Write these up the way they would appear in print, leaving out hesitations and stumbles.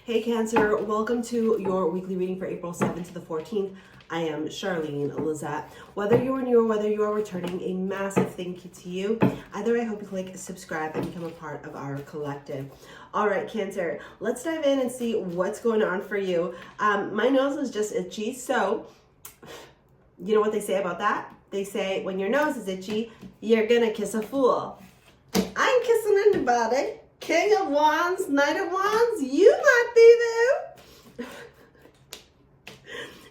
Hey Cancer, welcome to your weekly reading for April 7th to the 14th. I am Charlene Lizette. Whether you are new or whether you are returning, a massive thank you to you. Either way, I hope you click subscribe and become a part of our collective. All right, Cancer, let's dive in and see what's going on for you. My nose is just itchy, so you know what they say about that? They say when your nose is itchy, you're gonna kiss a fool. I ain't kissing anybody. King of Wands, Knight of Wands, you might be there.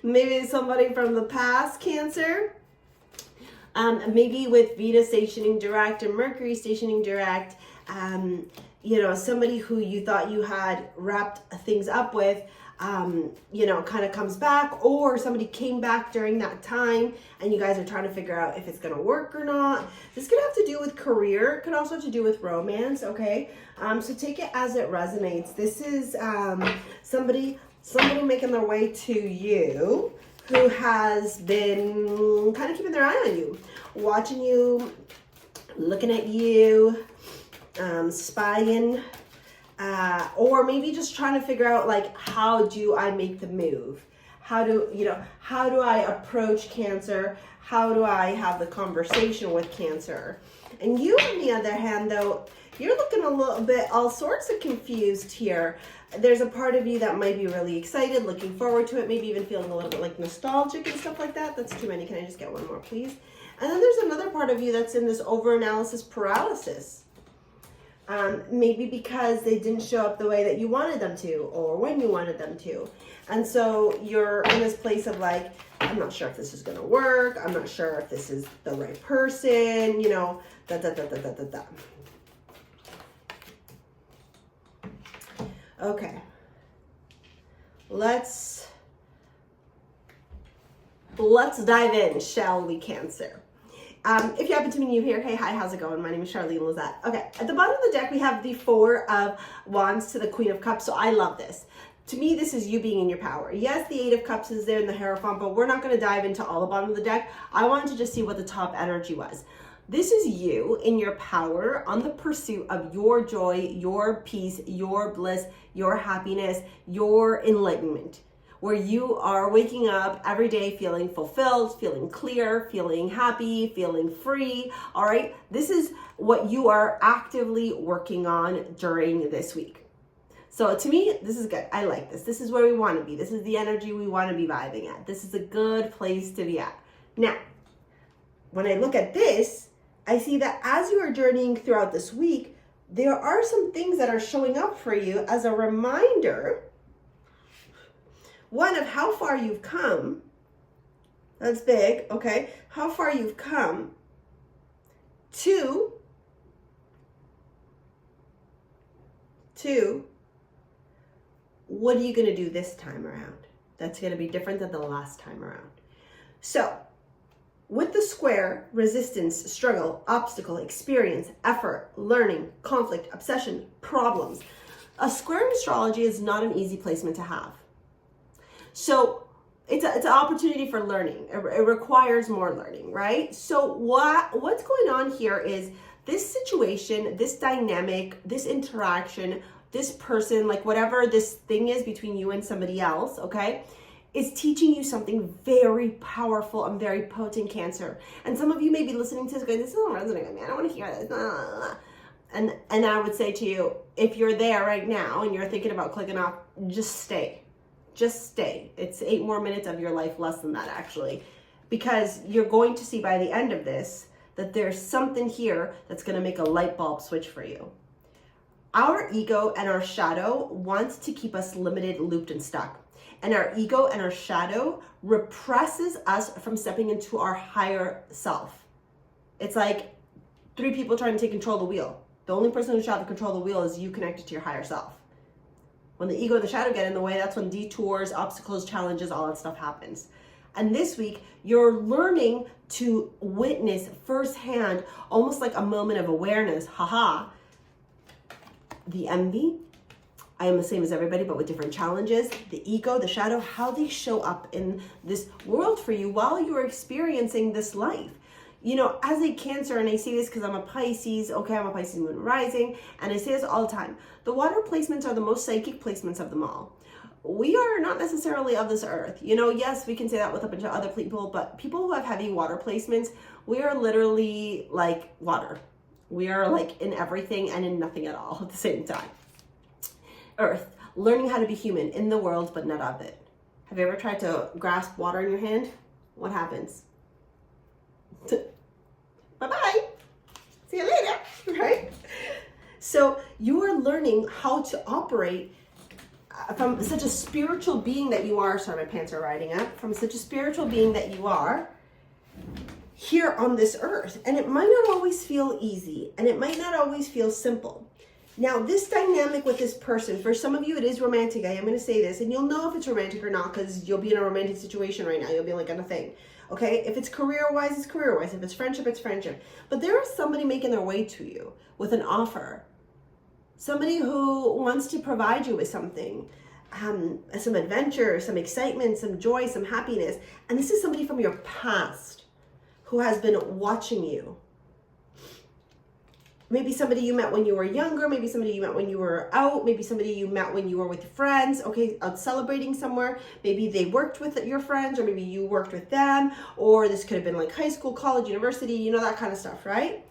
Maybe somebody from the past, Cancer. Maybe with Venus stationing direct and Mercury stationing direct. You know, somebody who you thought you had wrapped things up with, you know, kind of comes back, or somebody came back during that time and you guys are trying to figure out if it's going to work or not. This could have to do with career. It could also have to do with romance. Okay. So take it as it resonates. This is, somebody making their way to you who has been kind of keeping their eye on you, watching you, looking at you, spying, or maybe just trying to figure out, like, how do I make the move? How do I approach Cancer? How do I have the conversation with Cancer? And you, on the other hand, though, you're looking a little bit, all sorts of confused here. There's a part of you that might be really excited, looking forward to it, maybe even feeling a little bit like nostalgic and stuff like that. That's too many. Can I just get one more, please? And then there's another part of you that's in this overanalysis paralysis. Maybe because they didn't show up the way that you wanted them to, or when you wanted them to. And so you're in this place of like, I'm not sure if this is going to work. I'm not sure if this is the right person, you know, Okay. Let's dive in, shall we, Cancer? If you happen to be new here, hey, hi, how's it going? My name is Charlene Lizette. Okay, at the bottom of the deck, we have the Four of Wands to the Queen of Cups, so I love this. To me, this is you being in your power. Yes, the Eight of Cups is there in the Hierophant, but we're not going to dive into all the bottom of the deck. I wanted to just see what the top energy was. This is you in your power on the pursuit of your joy, your peace, your bliss, your happiness, your enlightenment, where you are waking up every day feeling fulfilled, feeling clear, feeling happy, feeling free. All right. This is what you are actively working on during this week. So to me, this is good. I like this. This is where we want to be. This is the energy we want to be vibing at. This is a good place to be at. Now, when I look at this, I see that as you are journeying throughout this week, there are some things that are showing up for you as a reminder. One, of how far you've come. That's big, okay? How far you've come. Two, what are you going to do this time around? That's going to be different than the last time around. So, with the square, resistance, struggle, obstacle, experience, effort, learning, conflict, obsession, problems. A square in astrology is not an easy placement to have. So it's an opportunity for learning. It requires more learning, right? So what's going on here is this situation, this dynamic, this interaction, this person, like whatever this thing is between you and somebody else, okay, is teaching you something very powerful and very potent, Cancer. And some of you may be listening to this going, this isn't resonating with me. I don't want to hear this. And I would say to you, if you're there right now and you're thinking about clicking off, just stay. Just stay. It's 8 more minutes of your life, less than that actually, because you're going to see by the end of this that there's something here that's going to make a light bulb switch for you. Our ego and our shadow wants to keep us limited, looped, and stuck. And our ego and our shadow represses us from stepping into our higher self. It's like 3 people trying to take control of the wheel. The only person who should have control of the wheel is you connected to your higher self. When the ego and the shadow get in the way, that's when detours, obstacles, challenges, all that stuff happens. And this week, you're learning to witness firsthand, almost like a moment of awareness, the envy. I am the same as everybody, but with different challenges. The ego, the shadow, how they show up in this world for you while you're experiencing this life. You know, as a Cancer, and I say this because I'm a Pisces, okay, I'm a Pisces moon rising, and I say this all the time, the water placements are the most psychic placements of them all. We are not necessarily of this earth. You know, yes, we can say that with a bunch of other people, but people who have heavy water placements, we are literally like water. We are like in everything and in nothing at all at the same time. Earth, learning how to be human in the world, but not of it. Have you ever tried to grasp water in your hand? What happens? Bye-bye. See you later, right? So you are learning how to operate from such a spiritual being that you are. Sorry, my pants are riding up. From such a spiritual being that you are here on this earth. And it might not always feel easy, and it might not always feel simple. Now, this dynamic with this person, for some of you, it is romantic. I am going to say this, and you'll know if it's romantic or not because you'll be in a romantic situation right now. You'll be like on a thing. Okay, if it's career-wise, it's career-wise. If it's friendship, it's friendship. But there is somebody making their way to you with an offer. Somebody who wants to provide you with something, some adventure, some excitement, some joy, some happiness. And this is somebody from your past who has been watching you. Maybe somebody you met when you were younger, maybe somebody you met when you were out, maybe somebody you met when you were with friends, okay, out celebrating somewhere. Maybe they worked with your friends, or maybe you worked with them, or this could have been like high school, college, university, you know, that kind of stuff, right?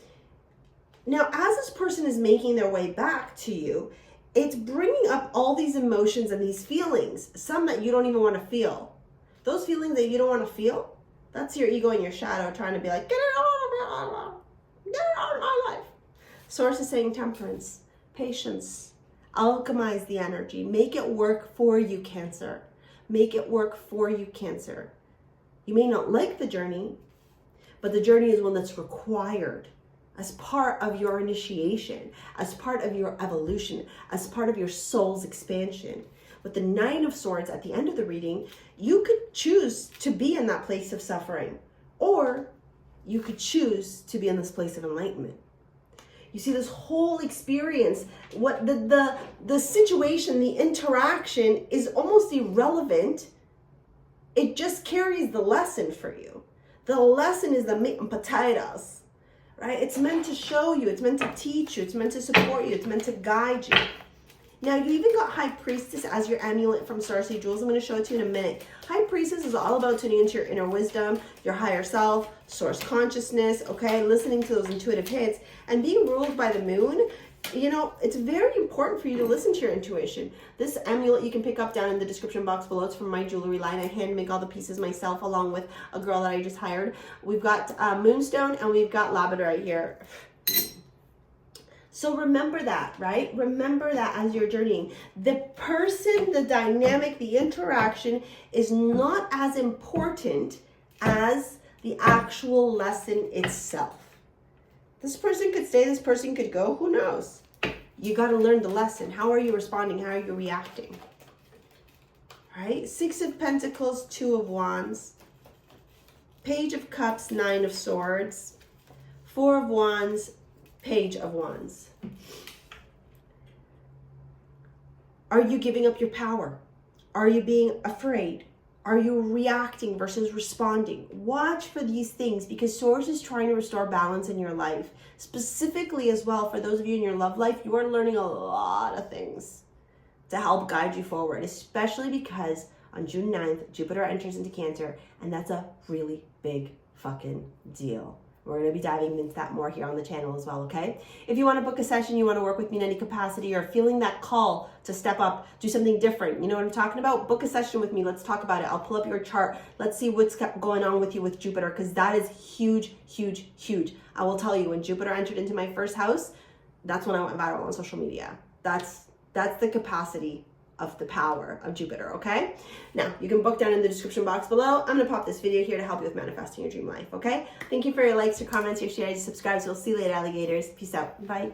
Now, as this person is making their way back to you, it's bringing up all these emotions and these feelings, some that you don't even want to feel. Those feelings that you don't want to feel, that's your ego and your shadow trying to be like, get it out of my life. Source is saying temperance, patience, alchemize the energy, make it work for you, Cancer. Make it work for you, Cancer. You may not like the journey, but the journey is one that's required as part of your initiation, as part of your evolution, as part of your soul's expansion. With the 9 of Swords at the end of the reading, you could choose to be in that place of suffering, or you could choose to be in this place of enlightenment. You see, this whole experience, what the situation, the interaction is almost irrelevant. It just carries the lesson for you. The lesson is the meat and potatoes, right? It's meant to show you, it's meant to teach you, it's meant to support you, it's meant to guide you. Now, you even got High Priestess as your amulet from StarSea Jewels. I'm going to show it to you in a minute. High Priestess is all about tuning into your inner wisdom, your higher self, source consciousness, okay? Listening to those intuitive hits and being ruled by the moon. You know, it's very important for you to listen to your intuition. This amulet you can pick up down in the description box below. It's from my jewelry line. I hand make all the pieces myself along with a girl that I just hired. We've got moonstone and we've got labradorite here. So remember that, right? Remember that as you're journeying. The person, the dynamic, the interaction is not as important as the actual lesson itself. This person could stay, this person could go, who knows? You got to learn the lesson. How are you responding? How are you reacting? Right? 6 of Pentacles, 2 of Wands, Page of Cups, 9 of Swords, 4 of Wands, Page of Wands. Are you giving up your power? Are you being afraid? Are you reacting versus responding? Watch for these things because Source is trying to restore balance in your life. Specifically as well, for those of you in your love life, you are learning a lot of things to help guide you forward, especially because on June 9th, Jupiter enters into Cancer, and that's a really big fucking deal. We're going to be diving into that more here on the channel as well, okay? If you want to book a session, you want to work with me in any capacity, or feeling that call to step up, do something different, you know what I'm talking about? Book a session with me. Let's talk about it. I'll pull up your chart. Let's see what's going on with you with Jupiter, because that is huge, huge, huge. I will tell you, when Jupiter entered into my first house, that's when I went viral on social media. That's the capacity of the power of Jupiter, okay? Now, you can book down in the description box below. I'm going to pop this video here to help you with manifesting your dream life, okay? Thank you for your likes, your comments, your shares, your subscribes. We'll see you later, alligators. Peace out. Bye.